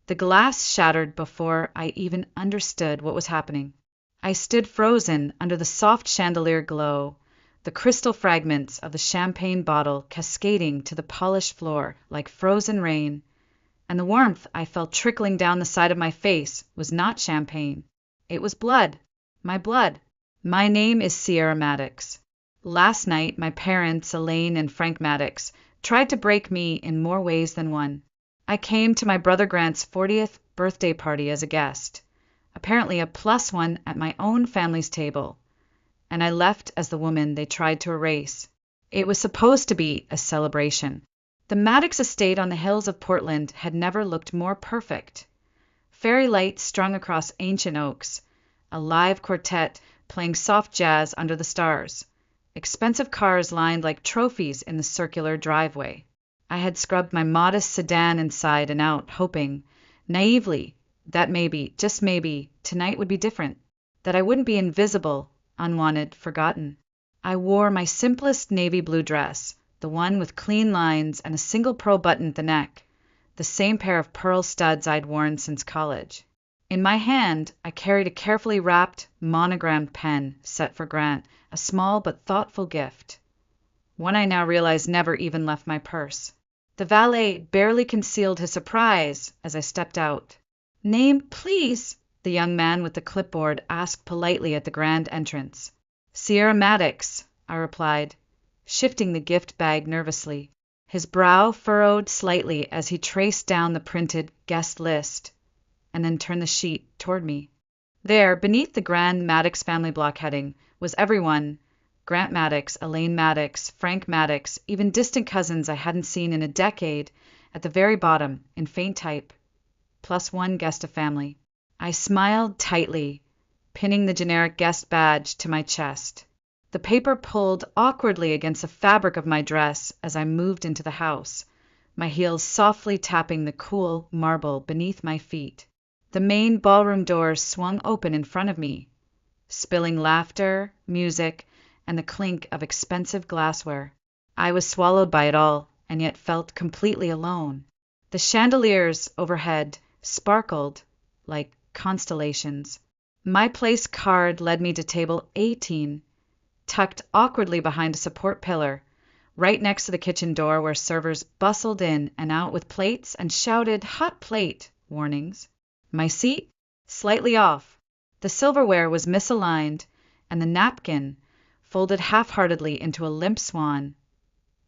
The glass shattered before I even understood what was happening. I stood frozen under the soft chandelier glow, the crystal fragments of the champagne bottle cascading to the polished floor like frozen rain, and the warmth I felt trickling down the side of my face was not champagne. It was blood. My blood. My name is Sierra Maddox. Last night, my parents, Elaine and Frank Maddox, tried to break me in more ways than one. I came to my brother Grant's 40th birthday party as a guest, apparently a +1 at my own family's table, and I left as the woman they tried to erase. It was supposed to be a celebration. The Maddox estate on the hills of Portland had never looked more perfect. Fairy lights strung across ancient oaks, a live quartet playing soft jazz under the stars, expensive cars lined like trophies in the circular driveway. I had scrubbed my modest sedan inside and out, hoping, naively, that maybe, just maybe, tonight would be different, that I wouldn't be invisible, unwanted, forgotten. I wore my simplest navy blue dress, the one with clean lines and a single pearl button at the neck, the same pair of pearl studs I'd worn since college. In my hand, I carried a carefully wrapped, monogrammed pen set for Grant, a small but thoughtful gift. One I now realized never even left my purse. The valet barely concealed his surprise as I stepped out. "Name, please?" the young man with the clipboard asked politely at the grand entrance. "Sierra Maddox," I replied, shifting the gift bag nervously. His brow furrowed slightly as he traced down the printed guest list, and then turned the sheet toward me. There, beneath the grand Maddox family block heading, was everyone: Grant Maddox, Elaine Maddox, Frank Maddox, even distant cousins I hadn't seen in a decade, at the very bottom, in faint type, +1 guest of family. I smiled tightly, pinning the generic guest badge to my chest. The paper pulled awkwardly against the fabric of my dress as I moved into the house, my heels softly tapping the cool marble beneath my feet. The main ballroom doors swung open in front of me, spilling laughter, music, and the clink of expensive glassware. I was swallowed by it all, and yet felt completely alone. The chandeliers overhead sparkled like constellations. My place card led me to table 18, tucked awkwardly behind a support pillar, right next to the kitchen door where servers bustled in and out with plates and shouted "hot plate" warnings. My seat? Slightly off. The silverware was misaligned, and the napkin, folded half-heartedly into a limp swan,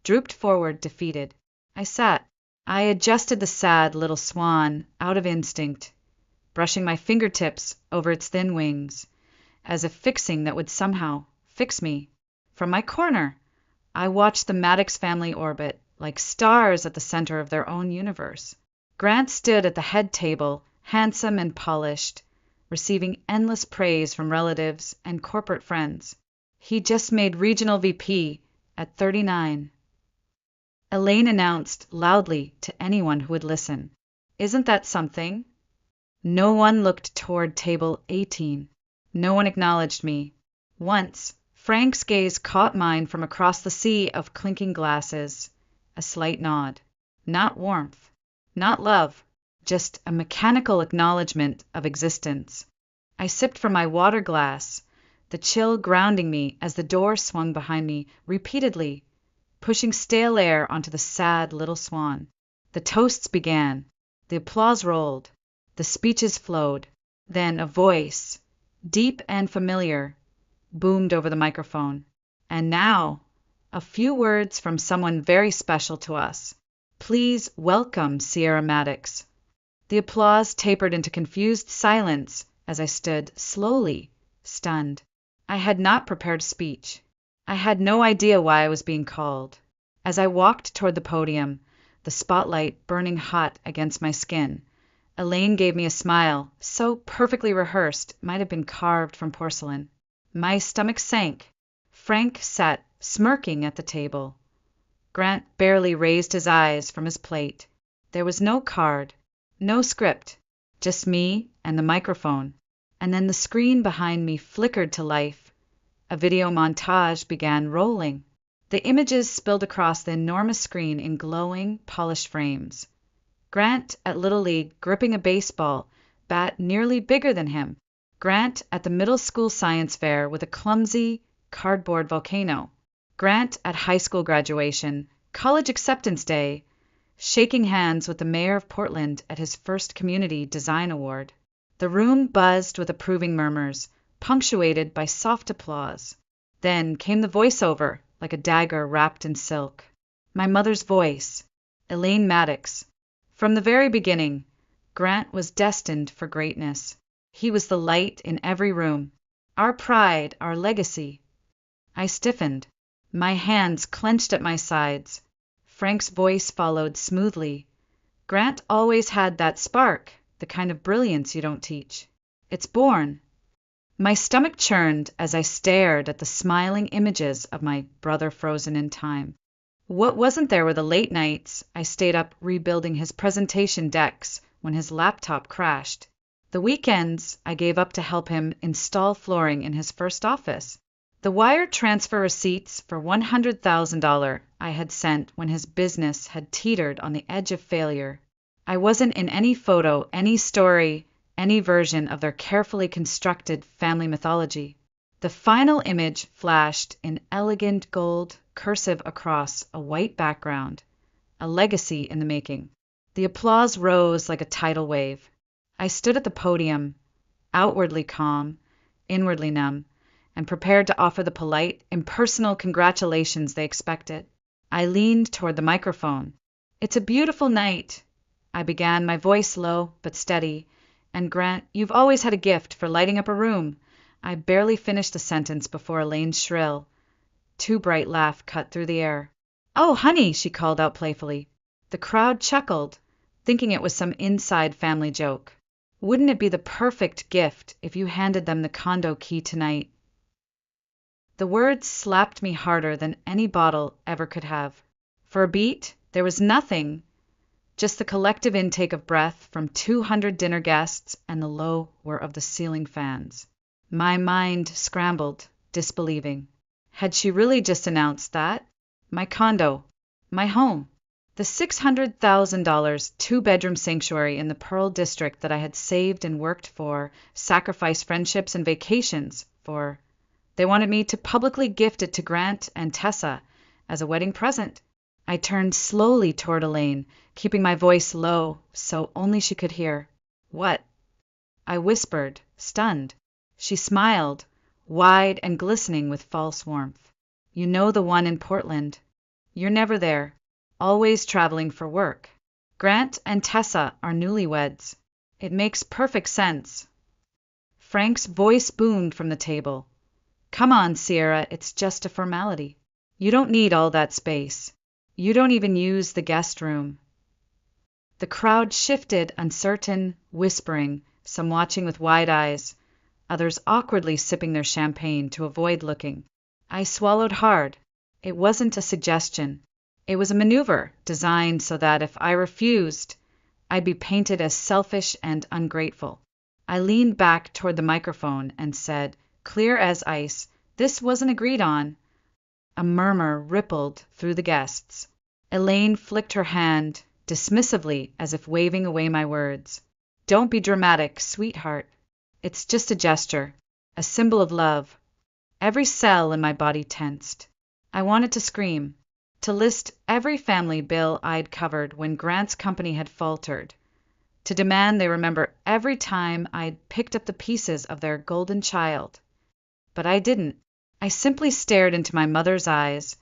drooped forward, defeated. I sat. I adjusted the sad little swan out of instinct, brushing my fingertips over its thin wings, as if fixing that would somehow fix me. From my corner, I watched the Maddox family orbit, like stars at the center of their own universe. Grant stood at the head table, handsome and polished, receiving endless praise from relatives and corporate friends. He just made regional VP at 39. Elaine announced loudly to anyone who would listen, "Isn't that something?" No one looked toward table 18. No one acknowledged me. Once, Frank's gaze caught mine from across the sea of clinking glasses. A slight nod. Not warmth. Not love. Just a mechanical acknowledgement of existence. I sipped from my water glass, the chill grounding me as the door swung behind me repeatedly, pushing stale air onto the sad little swan. The toasts began. The applause rolled. The speeches flowed. Then a voice, deep and familiar, boomed over the microphone. "And now, a few words from someone very special to us. Please welcome Sierra Maddox." The applause tapered into confused silence as I stood slowly, stunned. I had not prepared a speech. I had no idea why I was being called. As I walked toward the podium, the spotlight burning hot against my skin, Elaine gave me a smile so perfectly rehearsed it might have been carved from porcelain. My stomach sank. Frank sat smirking at the table. Grant barely raised his eyes from his plate. There was no card, no script, just me and the microphone. And then the screen behind me flickered to life. A video montage began rolling. The images spilled across the enormous screen in glowing, polished frames. Grant at Little League gripping a baseball bat nearly bigger than him. Grant at the middle school science fair with a clumsy cardboard volcano. Grant at high school graduation, college acceptance day, shaking hands with the mayor of Portland at his first community design award. The room buzzed with approving murmurs, punctuated by soft applause. Then came the voiceover, like a dagger wrapped in silk. My mother's voice, Elaine Maddox. From the very beginning, Grant was destined for greatness. He was the light in every room, our pride, our legacy. I stiffened, my hands clenched at my sides. Frank's voice followed smoothly. Grant always had that spark, the kind of brilliance you don't teach. It's born. My stomach churned as I stared at the smiling images of my brother frozen in time. What wasn't there were the late nights I stayed up rebuilding his presentation decks when his laptop crashed. The weekends I gave up to help him install flooring in his first office. The wire transfer receipts for $100,000 I had sent when his business had teetered on the edge of failure. I wasn't in any photo, any story, any version of their carefully constructed family mythology. The final image flashed in elegant gold, cursive across a white background, a legacy in the making. The applause rose like a tidal wave. I stood at the podium, outwardly calm, inwardly numb, and prepared to offer the polite, impersonal congratulations they expected. I leaned toward the microphone. "It's a beautiful night," I began, my voice low but steady. "And Grant, you've always had a gift for lighting up a room." I barely finished the sentence before Elaine's shrill, too bright laugh cut through the air. "Oh, honey," she called out playfully. The crowd chuckled, thinking it was some inside family joke. "Wouldn't it be the perfect gift if you handed them the condo key tonight?" The words slapped me harder than any bottle ever could have. For a beat, there was nothing, just the collective intake of breath from 200 dinner guests and the low whir of the ceiling fans. My mind scrambled, disbelieving. Had she really just announced that? My condo, my home, the $600,000 two-bedroom sanctuary in the Pearl District that I had saved and worked for, sacrificed friendships and vacations for. They wanted me to publicly gift it to Grant and Tessa as a wedding present. I turned slowly toward Elaine, keeping my voice low so only she could hear. "What?" I whispered, stunned. She smiled, wide and glistening with false warmth. "You know the one in Portland. You're never there, always traveling for work. Grant and Tessa are newlyweds. It makes perfect sense." Frank's voice boomed from the table. "Come on, Sierra, it's just a formality. You don't need all that space. You don't even use the guest room." The crowd shifted, uncertain, whispering, some watching with wide eyes, others awkwardly sipping their champagne to avoid looking. I swallowed hard. It wasn't a suggestion. It was a maneuver designed so that if I refused, I'd be painted as selfish and ungrateful. I leaned back toward the microphone and said, clear as ice, "This wasn't agreed on." A murmur rippled through the guests. Elaine flicked her hand, dismissively, as if waving away my words. "Don't be dramatic, sweetheart. It's just a gesture, a symbol of love." Every cell in my body tensed. I wanted to scream, to list every family bill I'd covered when Grant's company had faltered, to demand they remember every time I'd picked up the pieces of their golden child. But I didn't. I simply stared into my mother's eyes,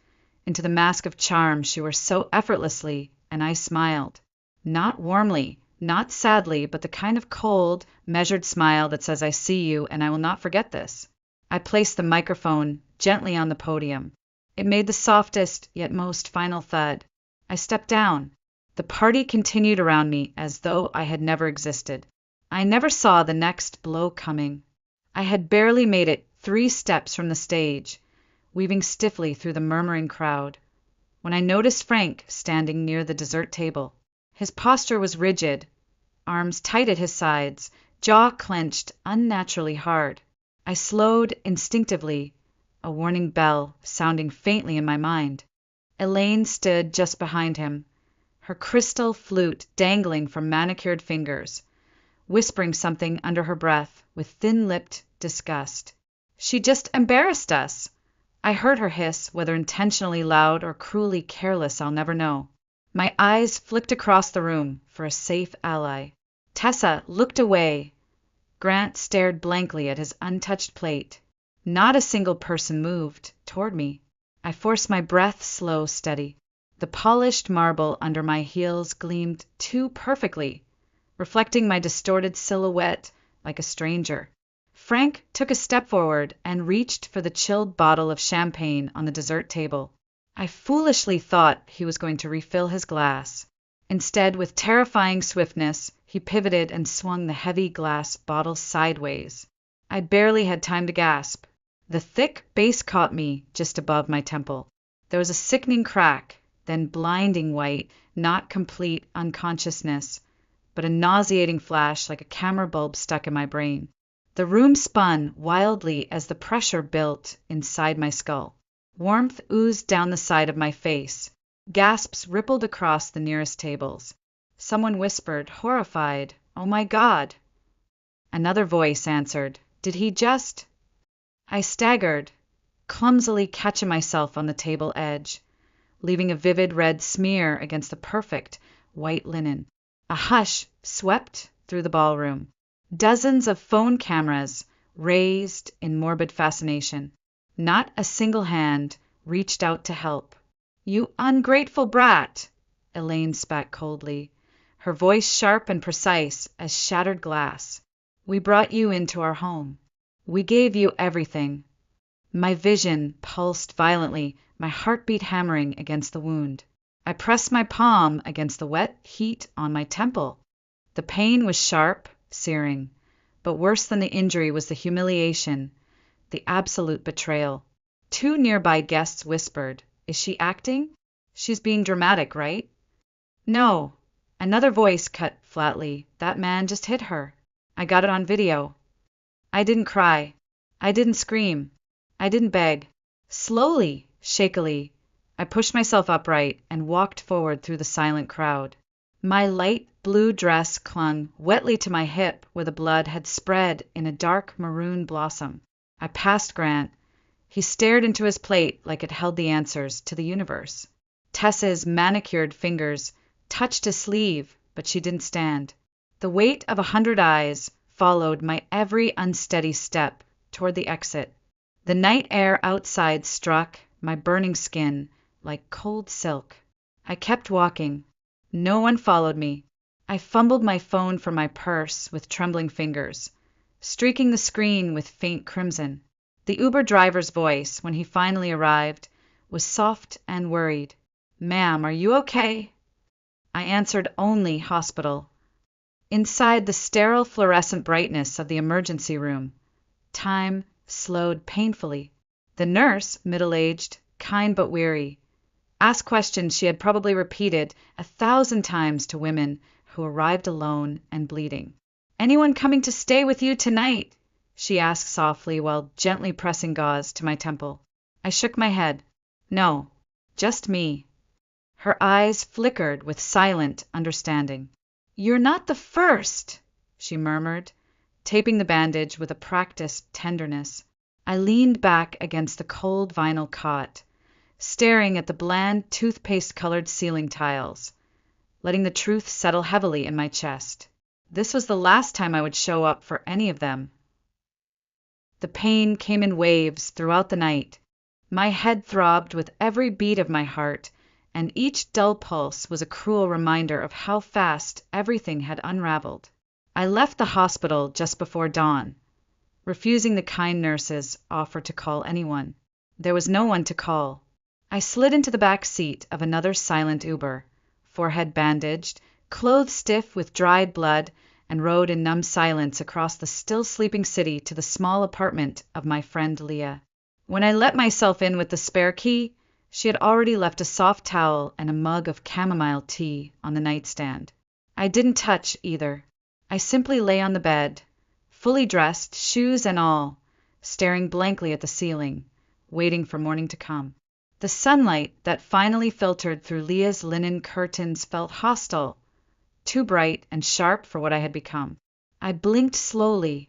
into the mask of charm she wore so effortlessly, and I smiled. Not warmly, not sadly, but the kind of cold, measured smile that says, "I see you, and I will not forget this." I placed the microphone gently on the podium. It made the softest, yet most final thud. I stepped down. The party continued around me as though I had never existed. I never saw the next blow coming. I had barely made it 3 steps from the stage, weaving stiffly through the murmuring crowd, when I noticed Frank standing near the dessert table. His posture was rigid, arms tight at his sides, jaw clenched unnaturally hard. I slowed instinctively, a warning bell sounding faintly in my mind. Elaine stood just behind him, her crystal flute dangling from manicured fingers, whispering something under her breath with thin-lipped disgust. "She just embarrassed us!" I heard her hiss, whether intentionally loud or cruelly careless I'll never know. My eyes flicked across the room for a safe ally. Tessa looked away. Grant stared blankly at his untouched plate. Not a single person moved toward me. I forced my breath slow, steady. The polished marble under my heels gleamed too perfectly, reflecting my distorted silhouette like a stranger. Frank took a step forward and reached for the chilled bottle of champagne on the dessert table. I foolishly thought he was going to refill his glass. Instead, with terrifying swiftness, he pivoted and swung the heavy glass bottle sideways. I barely had time to gasp. The thick base caught me just above my temple. There was a sickening crack, then blinding white, not complete unconsciousness, but a nauseating flash like a camera bulb stuck in my brain. The room spun wildly as the pressure built inside my skull. Warmth oozed down the side of my face. Gasps rippled across the nearest tables. Someone whispered, horrified, "Oh my God!" Another voice answered, "Did he just—" I staggered, clumsily catching myself on the table edge, leaving a vivid red smear against the perfect white linen. A hush swept through the ballroom. Dozens of phone cameras raised in morbid fascination. Not a single hand reached out to help. "You ungrateful brat!" Elaine spat coldly, her voice sharp and precise as shattered glass. "We brought you into our home. We gave you everything." My vision pulsed violently, my heartbeat hammering against the wound. I pressed my palm against the wet heat on my temple. The pain was sharp, searing, but worse than the injury was the humiliation, the absolute betrayal. Two nearby guests whispered, "Is she acting? She's being dramatic, right?" "No." Another voice cut flatly, "That man just hit her. I got it on video." I didn't cry. I didn't scream. I didn't beg. Slowly, shakily, I pushed myself upright and walked forward through the silent crowd. My light blue dress clung wetly to my hip where the blood had spread in a dark maroon blossom. I passed Grant. He stared into his plate like it held the answers to the universe. Tessa's manicured fingers touched his sleeve, but she didn't stand. The weight of 100 eyes followed my every unsteady step toward the exit. The night air outside struck my burning skin like cold silk. I kept walking. No one followed me. I fumbled my phone from my purse with trembling fingers, streaking the screen with faint crimson. The Uber driver's voice, when he finally arrived, was soft and worried. "Ma'am, are you okay?" I answered only hospital. Inside the sterile fluorescent brightness of the emergency room, time slowed painfully. The nurse, middle-aged, kind but weary, asked questions she had probably repeated 1,000 times to women who arrived alone and bleeding. "Anyone coming to stay with you tonight?" she asked softly while gently pressing gauze to my temple. I shook my head. "No, just me." Her eyes flickered with silent understanding. "You're not the first," she murmured, taping the bandage with a practiced tenderness. I leaned back against the cold vinyl cot, staring at the bland toothpaste-colored ceiling tiles, letting the truth settle heavily in my chest. This was the last time I would show up for any of them. The pain came in waves throughout the night. My head throbbed with every beat of my heart, and each dull pulse was a cruel reminder of how fast everything had unraveled. I left the hospital just before dawn, refusing the kind nurse's offer to call anyone. There was no one to call. I slid into the back seat of another silent Uber, forehead bandaged, clothes stiff with dried blood, and rode in numb silence across the still-sleeping city to the small apartment of my friend Leah. When I let myself in with the spare key, she had already left a soft towel and a mug of chamomile tea on the nightstand. I didn't touch either. I simply lay on the bed, fully dressed, shoes and all, staring blankly at the ceiling, waiting for morning to come. The sunlight that finally filtered through Leah's linen curtains felt hostile, too bright and sharp for what I had become. I blinked slowly,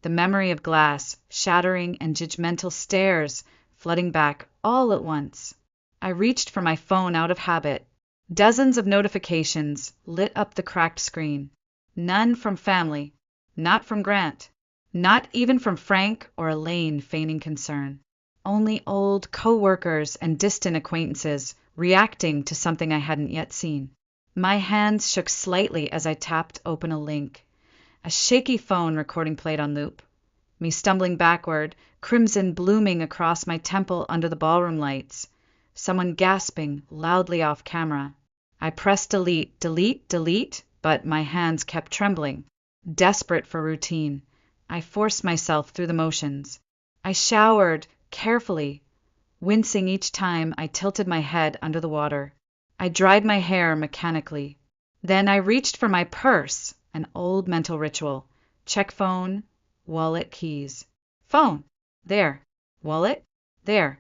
the memory of glass shattering and judgmental stares flooding back all at once. I reached for my phone out of habit. Dozens of notifications lit up the cracked screen. None from family, not from Grant, not even from Frank or Elaine feigning concern. Only old co-workers and distant acquaintances reacting to something I hadn't yet seen. My hands shook slightly as I tapped open a link. A shaky phone recording played on loop. Me stumbling backward, crimson blooming across my temple under the ballroom lights. Someone gasping loudly off camera. I pressed delete, but my hands kept trembling. Desperate for routine, I forced myself through the motions. I showered carefully, wincing each time I tilted my head under the water. I dried my hair mechanically. Then I reached for my purse, an old mental ritual. Check phone, wallet, keys. Phone. There. Wallet. There.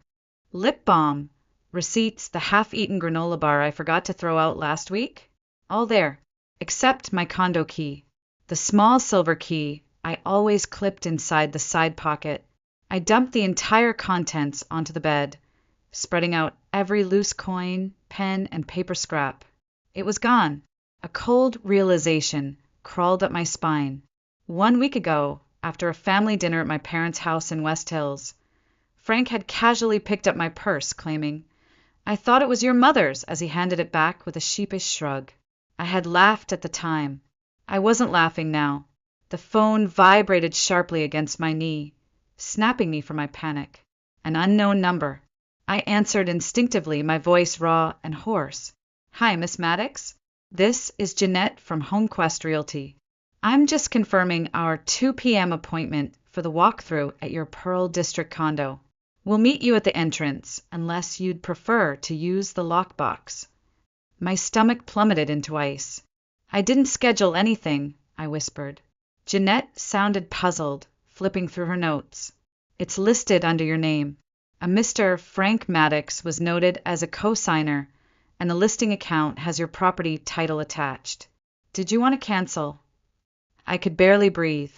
Lip balm. Receipts, the half-eaten granola bar I forgot to throw out last week. All there. Except my condo key. The small silver key I always clipped inside the side pocket. I dumped the entire contents onto the bed, spreading out every loose coin, pen, and paper scrap. It was gone. A cold realization crawled up my spine. 1 week ago, after a family dinner at my parents' house in West Hills, Frank had casually picked up my purse, claiming, "I thought it was your mother's," as he handed it back with a sheepish shrug. I had laughed at the time. I wasn't laughing now. The phone vibrated sharply against my knee, snapping me from my panic. An unknown number. I answered instinctively, my voice raw and hoarse. "Hi, Miss Maddox. This is Jeanette from HomeQuest Realty. I'm just confirming our 2 p.m. appointment for the walkthrough at your Pearl District condo. We'll meet you at the entrance, unless you'd prefer to use the lockbox." My stomach plummeted into ice. "I didn't schedule anything," I whispered. Jeanette sounded puzzled, flipping through her notes. "It's listed under your name. A Mr. Frank Maddox was noted as a co-signer, and the listing account has your property title attached. Did you want to cancel?" I could barely breathe.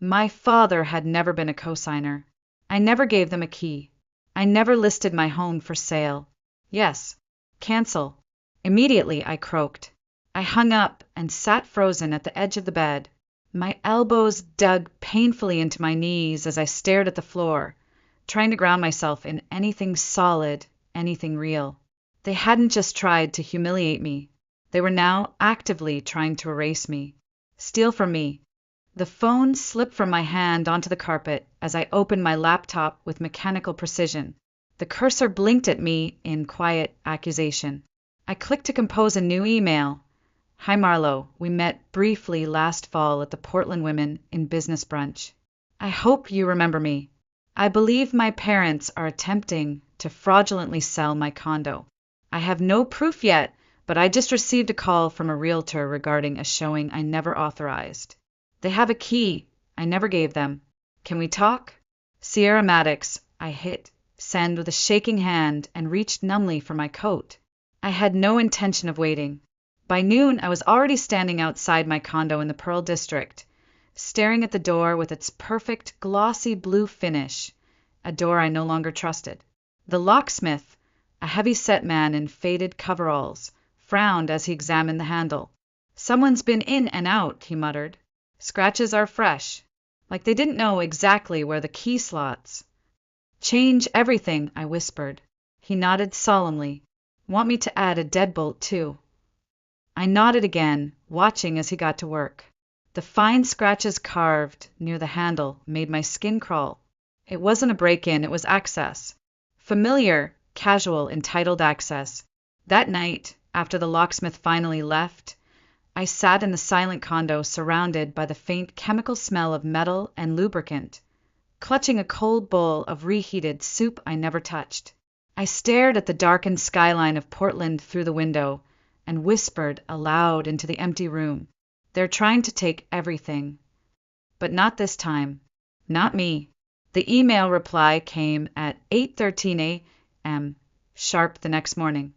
My father had never been a co-signer. I never gave them a key. I never listed my home for sale. "Yes, cancel." Immediately, I croaked. I hung up and sat frozen at the edge of the bed. My elbows dug painfully into my knees as I stared at the floor, trying to ground myself in anything solid, anything real. They hadn't just tried to humiliate me. They were now actively trying to erase me, steal from me. The phone slipped from my hand onto the carpet as I opened my laptop with mechanical precision. The cursor blinked at me in quiet accusation. I clicked to compose a new email. "Hi Marlo, we met briefly last fall at the Portland Women in Business brunch. I hope you remember me. I believe my parents are attempting to fraudulently sell my condo. I have no proof yet, but I just received a call from a realtor regarding a showing I never authorized. They have a key I never gave them. Can we talk? Sierra Maddox." I hit send with a shaking hand and reached numbly for my coat. I had no intention of waiting. By noon, I was already standing outside my condo in the Pearl District, staring at the door with its perfect glossy blue finish, a door I no longer trusted. The locksmith, a heavy-set man in faded coveralls, frowned as he examined the handle. "Someone's been in and out," he muttered. "Scratches are fresh." Like they didn't know exactly where the key slots. "Change everything," I whispered. He nodded solemnly. "Want me to add a deadbolt, too?" I nodded again, watching as he got to work. The fine scratches carved near the handle made my skin crawl. It wasn't a break-in, it was access. Familiar, casual, entitled access. That night, after the locksmith finally left, I sat in the silent condo surrounded by the faint chemical smell of metal and lubricant, clutching a cold bowl of reheated soup I never touched. I stared at the darkened skyline of Portland through the window and whispered aloud into the empty room. "They're trying to take everything. But not this time. Not me." The email reply came at 8:13 a.m. sharp the next morning.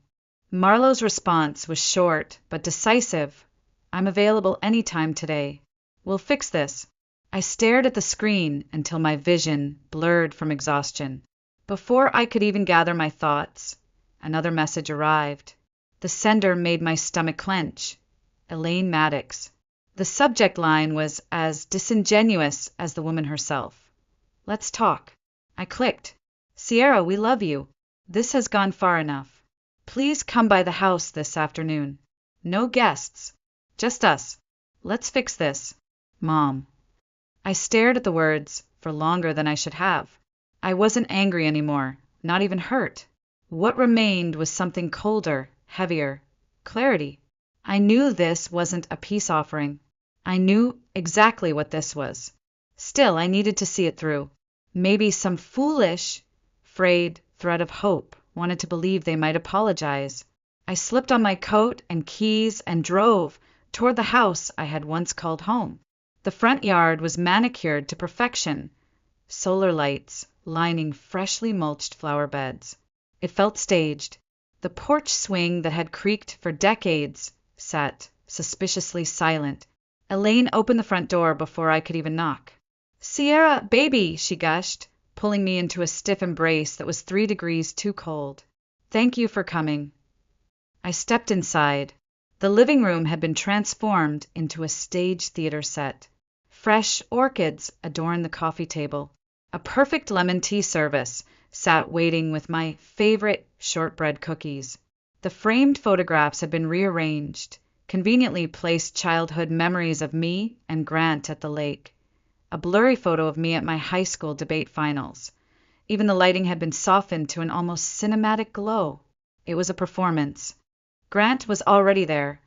Marlowe's response was short but decisive. I'm available anytime today. We'll fix this. I stared at the screen until my vision blurred from exhaustion. Before I could even gather my thoughts, another message arrived. The sender made my stomach clench. Elaine Maddox. The subject line was as disingenuous as the woman herself. Let's talk. I clicked. Sierra, we love you. This has gone far enough. Please come by the house this afternoon. No guests. Just us. Let's fix this. Mom. I stared at the words for longer than I should have. I wasn't angry anymore, not even hurt. What remained was something colder, heavier. Clarity. I knew this wasn't a peace offering. I knew exactly what this was. Still, I needed to see it through. Maybe some foolish, frayed thread of hope wanted to believe they might apologize. I slipped on my coat and keys and drove toward the house I had once called home. The front yard was manicured to perfection, solar lights lining freshly mulched flower beds. It felt staged. The porch swing that had creaked for decades sat suspiciously silent. Elaine opened the front door before I could even knock. Sierra, baby, she gushed, pulling me into a stiff embrace that was 3 degrees too cold. Thank you for coming. I stepped inside. The living room had been transformed into a stage theater set. Fresh orchids adorned the coffee table. A perfect lemon tea service sat waiting with my favorite shortbread cookies. The framed photographs had been rearranged, conveniently placed childhood memories of me and Grant at the lake. A blurry photo of me at my high school debate finals. Even the lighting had been softened to an almost cinematic glow. It was a performance. Grant was already there,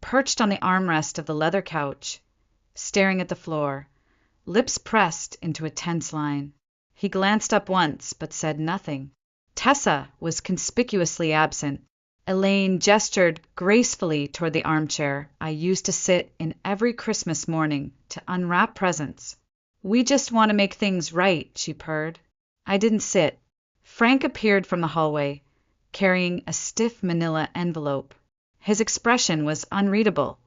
perched on the armrest of the leather couch, staring at the floor, lips pressed into a tense line. He glanced up once, but said nothing. Tessa was conspicuously absent. Elaine gestured gracefully toward the armchair I used to sit in every Christmas morning to unwrap presents. We just want to make things right, she purred. I didn't sit. Frank appeared from the hallway, carrying a stiff manila envelope. His expression was unreadable,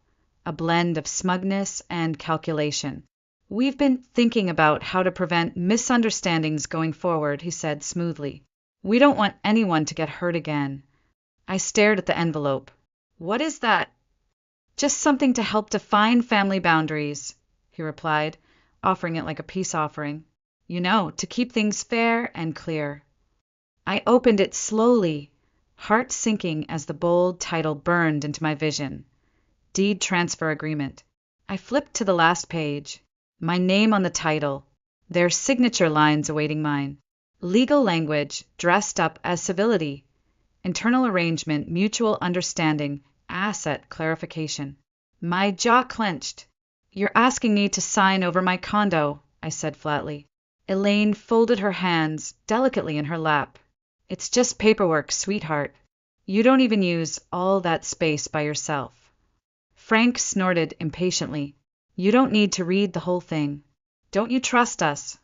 a blend of smugness and calculation. We've been thinking about how to prevent misunderstandings going forward, he said smoothly. We don't want anyone to get hurt again. I stared at the envelope. What is that? Just something to help define family boundaries, he replied, offering it like a peace offering. You know, to keep things fair and clear. I opened it slowly, heart sinking as the bold title burned into my vision. Deed transfer agreement. I flipped to the last page. My name on the title. Their signature lines awaiting mine. Legal language dressed up as civility. Internal arrangement, mutual understanding, asset clarification. My jaw clenched. You're asking me to sign over my condo, I said flatly. Elaine folded her hands delicately in her lap. It's just paperwork, sweetheart. You don't even use all that space by yourself. Frank snorted impatiently. You don't need to read the whole thing. Don't you trust us?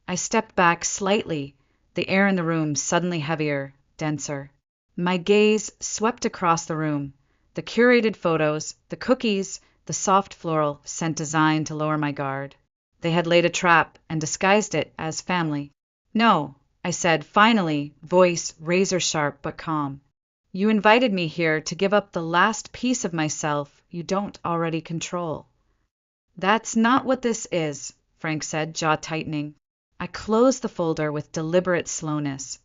I stepped back slightly, the air in the room suddenly heavier, denser. My gaze swept across the room. The curated photos, the cookies, the soft floral scent designed to lower my guard. They had laid a trap and disguised it as family. No, I said finally, voice razor-sharp but calm. You invited me here to give up the last piece of myself you don't already control. That's not what this is, Frank said, jaw tightening. I closed the folder with deliberate slowness,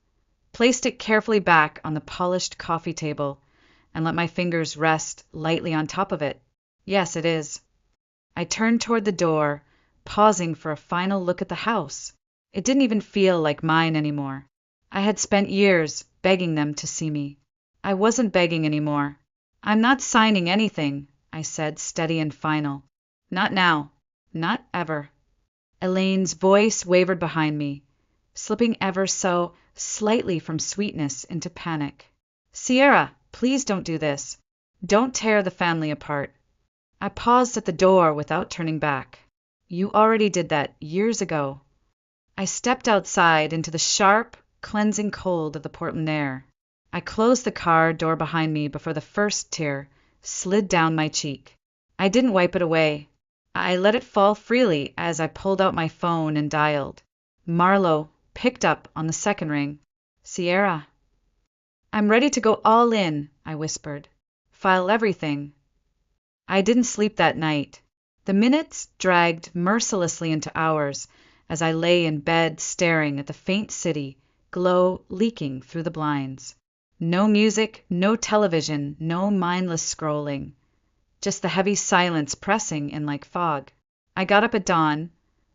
placed it carefully back on the polished coffee table, and let my fingers rest lightly on top of it. Yes, it is. I turned toward the door, pausing for a final look at the house. It didn't even feel like mine anymore. I had spent years begging them to see me. I wasn't begging anymore. I'm not signing anything, I said, steady and final. Not now. Not ever. Elaine's voice wavered behind me, slipping ever so slightly from sweetness into panic. Sierra, please don't do this. Don't tear the family apart. I paused at the door without turning back. You already did that years ago. I stepped outside into the sharp, cleansing cold of the Portland air. I closed the car door behind me before the first tear slid down my cheek. I didn't wipe it away. I let it fall freely as I pulled out my phone and dialed. Marlo picked up on the second ring. Sierra. I'm ready to go all in, I whispered. File everything. I didn't sleep that night. The minutes dragged mercilessly into hours as I lay in bed staring at the faint city glow leaking through the blinds. No music, no television, no mindless scrolling. Just the heavy silence pressing in like fog. I got up at dawn,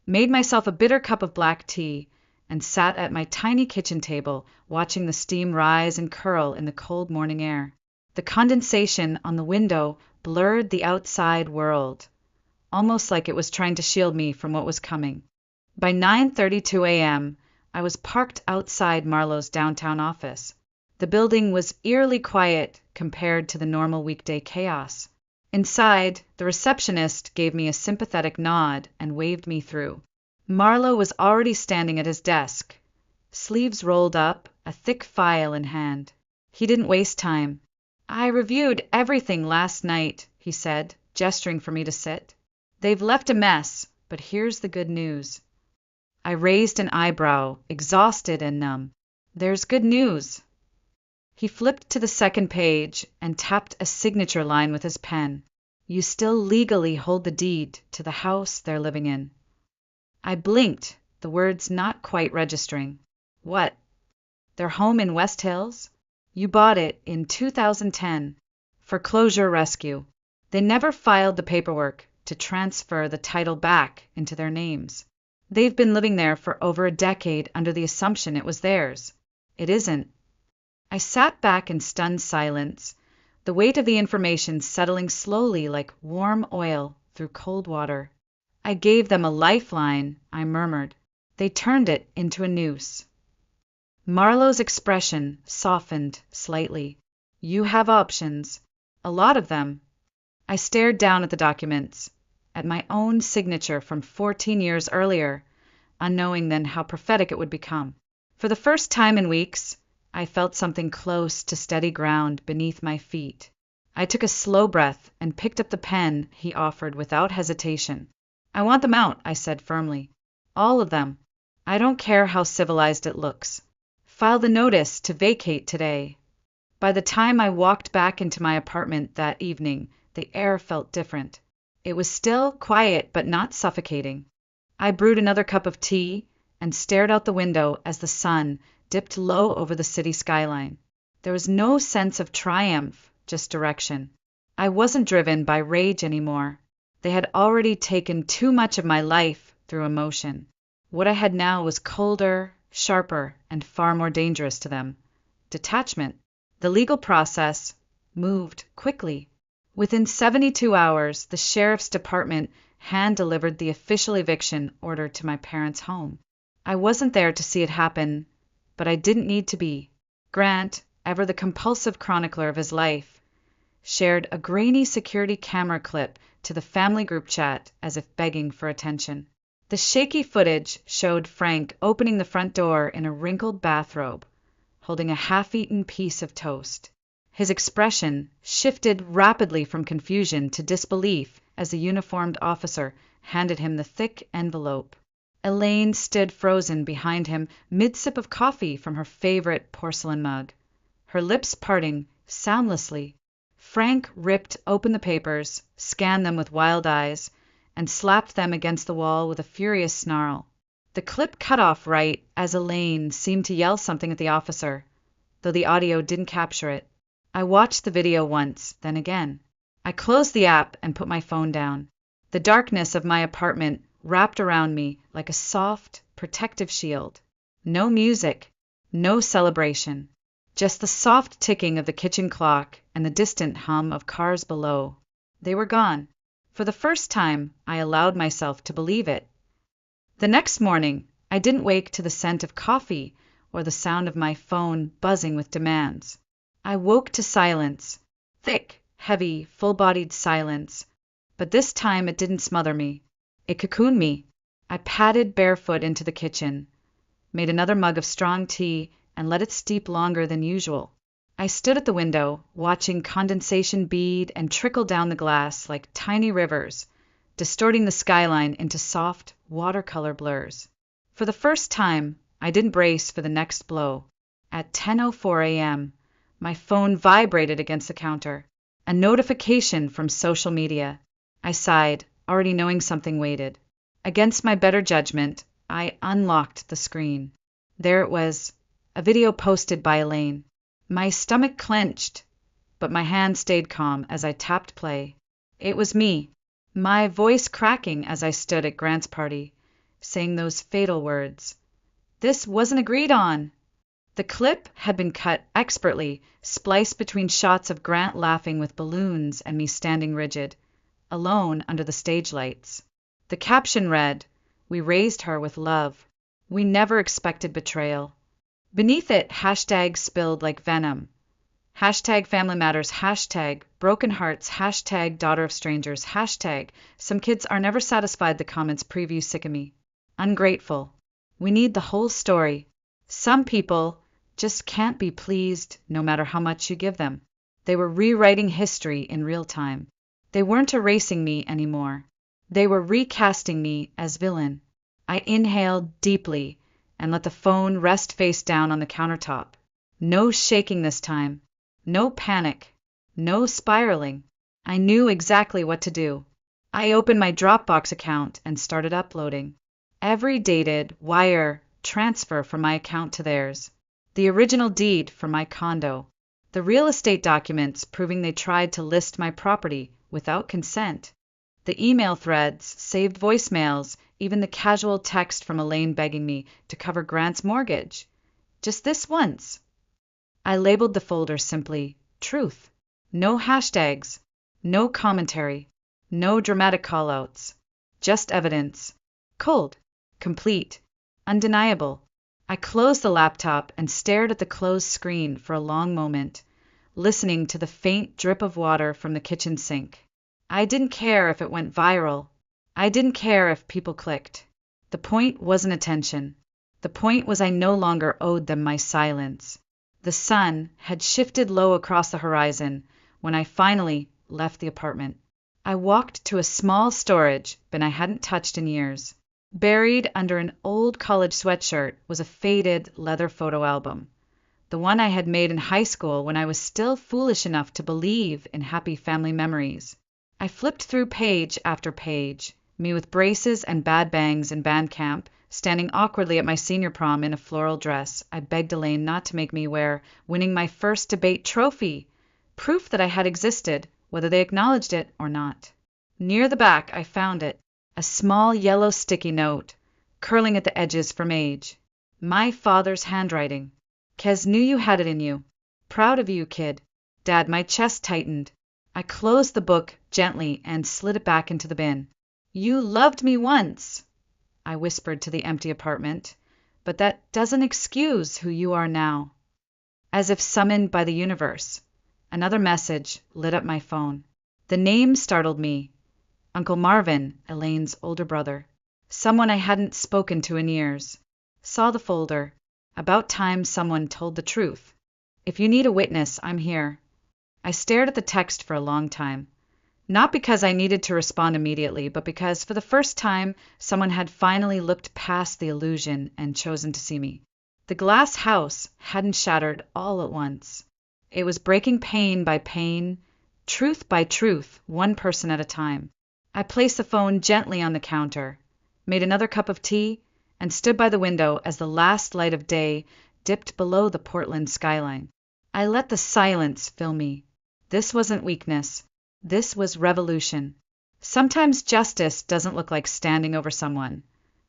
made myself a bitter cup of black tea, and sat at my tiny kitchen table watching the steam rise and curl in the cold morning air. The condensation on the window blurred the outside world, almost like it was trying to shield me from what was coming. By 9:32 a.m., I was parked outside Marlo's downtown office. The building was eerily quiet compared to the normal weekday chaos. Inside, the receptionist gave me a sympathetic nod and waved me through. Marlo was already standing at his desk, sleeves rolled up, a thick file in hand. He didn't waste time. I reviewed everything last night, he said, gesturing for me to sit. They've left a mess, but here's the good news. I raised an eyebrow, exhausted and numb. There's good news. He flipped to the second page and tapped a signature line with his pen. You still legally hold the deed to the house they're living in. I blinked, the words not quite registering. What? Their home in West Hills? You bought it in 2010. Foreclosure rescue. They never filed the paperwork to transfer the title back into their names. They've been living there for over a decade under the assumption it was theirs. It isn't. I sat back in stunned silence, the weight of the information settling slowly like warm oil through cold water. I gave them a lifeline, I murmured. They turned it into a noose. Marlo's expression softened slightly. You have options. A lot of them. I stared down at the documents, at my own signature from 14 years earlier, unknowing then how prophetic it would become. For the first time in weeks, I felt something close to steady ground beneath my feet. I took a slow breath and picked up the pen he offered without hesitation. I want them out, I said firmly. All of them. I don't care how civilized it looks. File the notice to vacate today. By the time I walked back into my apartment that evening, the air felt different. It was still quiet but not suffocating. I brewed another cup of tea and stared out the window as the sun dipped low over the city skyline. There was no sense of triumph, just direction. I wasn't driven by rage anymore. They had already taken too much of my life through emotion. What I had now was colder, sharper, and far more dangerous to them. Detachment. The legal process moved quickly. Within 72 hours, the sheriff's department hand-delivered the official eviction order to my parents' home. I wasn't there to see it happen, but I didn't need to be. Grant, ever the compulsive chronicler of his life, shared a grainy security camera clip to the family group chat as if begging for attention. The shaky footage showed Frank opening the front door in a wrinkled bathrobe, holding a half-eaten piece of toast. His expression shifted rapidly from confusion to disbelief as the uniformed officer handed him the thick envelope. Elaine stood frozen behind him, mid-sip of coffee from her favorite porcelain mug, her lips parting soundlessly. Frank ripped open the papers, scanned them with wild eyes, and slapped them against the wall with a furious snarl. The clip cut off right as Elaine seemed to yell something at the officer, though the audio didn't capture it. I watched the video once, then again. I closed the app and put my phone down. The darkness of my apartment wrapped around me like a soft, protective shield. No music, no celebration, just the soft ticking of the kitchen clock and the distant hum of cars below. They were gone. For the first time, I allowed myself to believe it. The next morning, I didn't wake to the scent of coffee or the sound of my phone buzzing with demands. I woke to silence, thick, heavy, full-bodied silence, but this time it didn't smother me. It cocooned me. I padded barefoot into the kitchen, made another mug of strong tea, and let it steep longer than usual. I stood at the window, watching condensation bead and trickle down the glass like tiny rivers, distorting the skyline into soft, watercolor blurs. For the first time, I didn't brace for the next blow. At 10:04 a.m., my phone vibrated against the counter. A notification from social media. I sighed, already knowing something waited. Against my better judgment, I unlocked the screen. There it was, a video posted by Elaine. My stomach clenched, but my hand stayed calm as I tapped play. It was me, my voice cracking as I stood at Grant's party, saying those fatal words. This wasn't agreed on. The clip had been cut expertly, spliced between shots of Grant laughing with balloons and me standing rigid, alone under the stage lights. The caption read, "We raised her with love. We never expected betrayal." Beneath it, hashtag spilled like venom. Hashtag family matters, hashtag broken hearts, hashtag daughter of strangers, hashtag some kids are never satisfied. The comments preview sick of me. Ungrateful. We need the whole story. Some people just can't be pleased no matter how much you give them. They were rewriting history in real time. They weren't erasing me anymore. They were recasting me as villain. I inhaled deeply and let the phone rest face down on the countertop. No shaking this time. No panic. No spiraling. I knew exactly what to do. I opened my Dropbox account and started uploading. Every dated wire transfer from my account to theirs. The original deed for my condo. The real estate documents proving they tried to list my property without consent. The email threads, saved voicemails, even the casual text from Elaine begging me to cover Grant's mortgage. Just this once. I labeled the folder simply Truth. No hashtags. No commentary. No dramatic callouts. Just evidence. Cold. Complete. Undeniable. I closed the laptop and stared at the closed screen for a long moment, listening to the faint drip of water from the kitchen sink. I didn't care if it went viral. I didn't care if people clicked. The point wasn't attention. The point was I no longer owed them my silence. The sun had shifted low across the horizon when I finally left the apartment. I walked to a small storage bin I hadn't touched in years. Buried under an old college sweatshirt was a faded leather photo album, the one I had made in high school when I was still foolish enough to believe in happy family memories. I flipped through page after page, me with braces and bad bangs in band camp, standing awkwardly at my senior prom in a floral dress I begged Elaine not to make me wear, winning my first debate trophy, proof that I had existed, whether they acknowledged it or not. Near the back I found it, a small yellow sticky note, curling at the edges from age. My father's handwriting. Kez knew you had it in you. Proud of you, kid. Dad, my chest tightened. I closed the book gently and slid it back into the bin. You loved me once, I whispered to the empty apartment, but that doesn't excuse who you are now. As if summoned by the universe, another message lit up my phone. The name startled me. Uncle Marvin, Elaine's older brother. Someone I hadn't spoken to in years. Saw the folder. About time someone told the truth. If you need a witness, I'm here. I stared at the text for a long time. Not because I needed to respond immediately, but because for the first time someone had finally looked past the illusion and chosen to see me. The glass house hadn't shattered all at once. It was breaking pane by pane, truth by truth, one person at a time. I placed the phone gently on the counter, made another cup of tea, and stood by the window as the last light of day dipped below the Portland skyline. I let the silence fill me. This wasn't weakness. This was revolution. Sometimes justice doesn't look like standing over someone.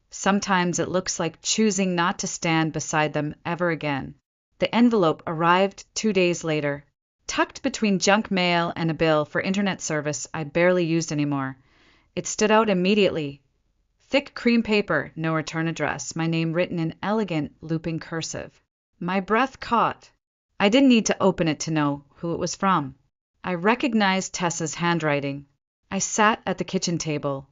Sometimes it looks like choosing not to stand beside them ever again. The envelope arrived 2 days later, tucked between junk mail and a bill for internet service I barely used anymore. It stood out immediately. Thick cream paper, no return address, my name written in elegant, looping cursive. My breath caught. I didn't need to open it to know who it was from. I recognized Tessa's handwriting. I sat at the kitchen table,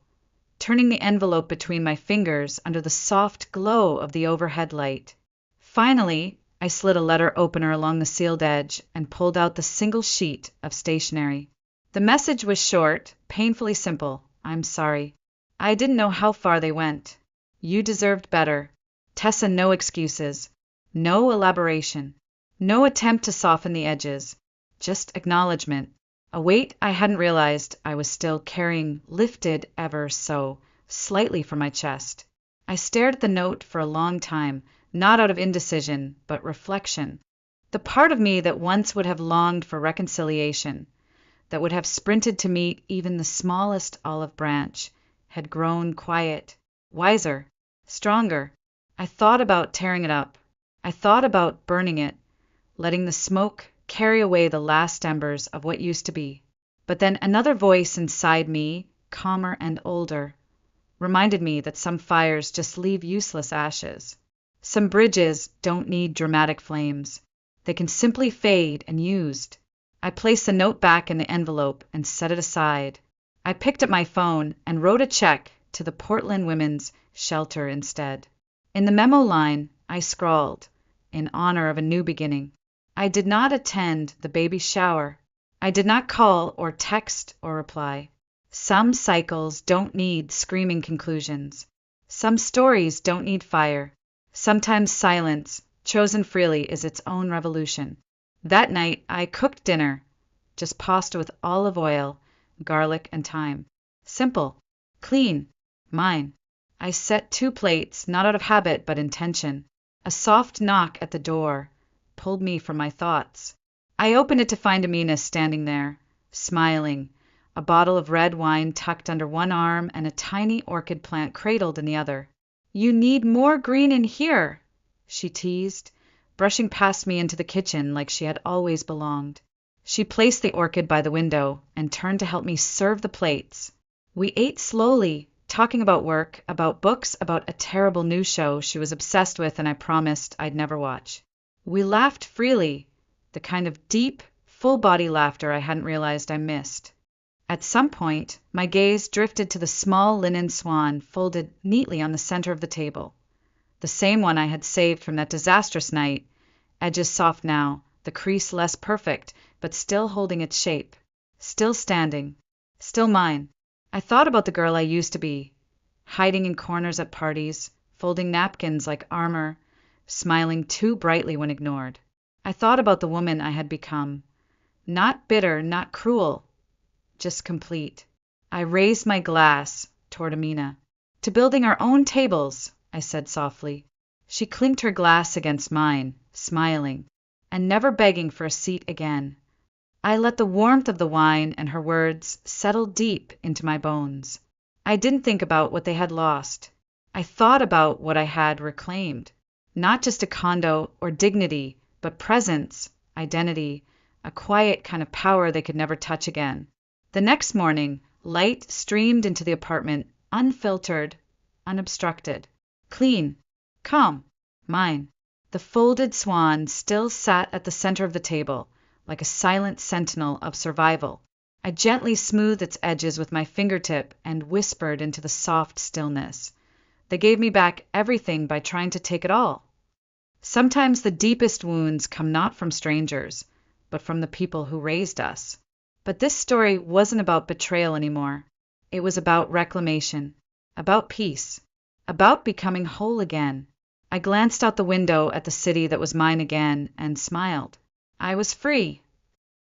turning the envelope between my fingers under the soft glow of the overhead light. Finally, I slid a letter opener along the sealed edge and pulled out the single sheet of stationery. The message was short, painfully simple. I'm sorry. I didn't know how far they went. You deserved better. Tessa, no excuses. No elaboration. No attempt to soften the edges. Just acknowledgement. A weight I hadn't realized I was still carrying lifted ever so slightly from my chest. I stared at the note for a long time, not out of indecision, but reflection. The part of me that once would have longed for reconciliation, that would have sprinted to meet even the smallest olive branch, had grown quiet, wiser, stronger. I thought about tearing it up. I thought about burning it, letting the smoke carry away the last embers of what used to be. But then another voice inside me, calmer and older, reminded me that some fires just leave useless ashes. Some bridges don't need dramatic flames. They can simply fade unused. I placed the note back in the envelope and set it aside. I picked up my phone and wrote a check to the Portland Women's Shelter instead. In the memo line, I scrawled, in honor of a new beginning. I did not attend the baby shower. I did not call or text or reply. Some cycles don't need screaming conclusions. Some stories don't need fire. Sometimes silence, chosen freely, is its own revolution. That night, I cooked dinner, just pasta with olive oil, garlic, and thyme. Simple, clean, mine. I set 2 plates, not out of habit but intention. A soft knock at the door pulled me from my thoughts. I opened it to find Amina standing there, smiling, a bottle of red wine tucked under one arm and a tiny orchid plant cradled in the other. You need more green in here, she teased, brushing past me into the kitchen like she had always belonged. She placed the orchid by the window and turned to help me serve the plates. We ate slowly, talking about work, about books, about a terrible new show she was obsessed with and I promised I'd never watch. We laughed freely, the kind of deep, full-body laughter I hadn't realized I missed. At some point, my gaze drifted to the small linen swan folded neatly on the center of the table. The same one I had saved from that disastrous night, edges soft now, the crease less perfect, but still holding its shape, still standing, still mine. I thought about the girl I used to be, hiding in corners at parties, folding napkins like armor, smiling too brightly when ignored. I thought about the woman I had become. Not bitter, not cruel, just complete. I raised my glass toward Amina. To building our own tables, I said softly. She clinked her glass against mine, smiling, and never begging for a seat again. I let the warmth of the wine and her words settle deep into my bones. I didn't think about what they had lost. I thought about what I had reclaimed. Not just a condo or dignity, but presence, identity, a quiet kind of power they could never touch again. The next morning, light streamed into the apartment, unfiltered, unobstructed, clean, calm, mine. The folded swan still sat at the center of the table, like a silent sentinel of survival. I gently smoothed its edges with my fingertip and whispered into the soft stillness. They gave me back everything by trying to take it all. Sometimes the deepest wounds come not from strangers, but from the people who raised us. But this story wasn't about betrayal anymore. It was about reclamation, about peace, about becoming whole again. I glanced out the window at the city that was mine again and smiled. I was free,